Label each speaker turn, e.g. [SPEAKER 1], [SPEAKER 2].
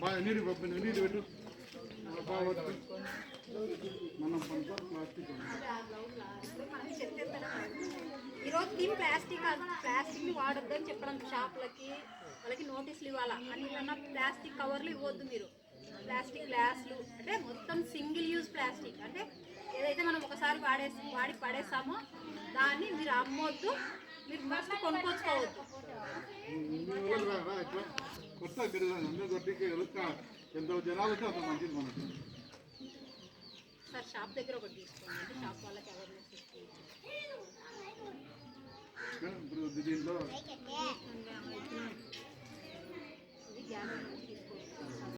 [SPEAKER 1] బాగా నీరు పెట్టు మనం పంచాలి ప్లాస్టిక్
[SPEAKER 2] ఈరోజు దీని ప్లాస్టిక్ని వాడొద్దని చెప్పడం షాపులకి వాళ్ళకి నోటీసులు ఇవ్వాలా అని ప్లాస్టిక్ కవర్లు ఇవ్వద్దు మీరు. ప్లాస్టిక్ గ్లాసులు అంటే మొత్తం సింగిల్ యూజ్ ప్లాస్టిక్ అంటే ఏదైతే మనం ఒకసారి వాడి పడేస్తామో దాన్ని మీరు అమ్మొద్దు, మీరు ఫస్ట్ కొనుక్కొచ్చుకోవద్దు.
[SPEAKER 1] ఎంతో జనాలు వస్తే అంత మంచిది మనకు.
[SPEAKER 2] సార్ షాప్ దగ్గర ఒకటి తీసుకోండి అంటే షాప్ వాళ్ళకి అవేర్నెస్ ఇస్తుంది.
[SPEAKER 1] ఇప్పుడు దీంట్లో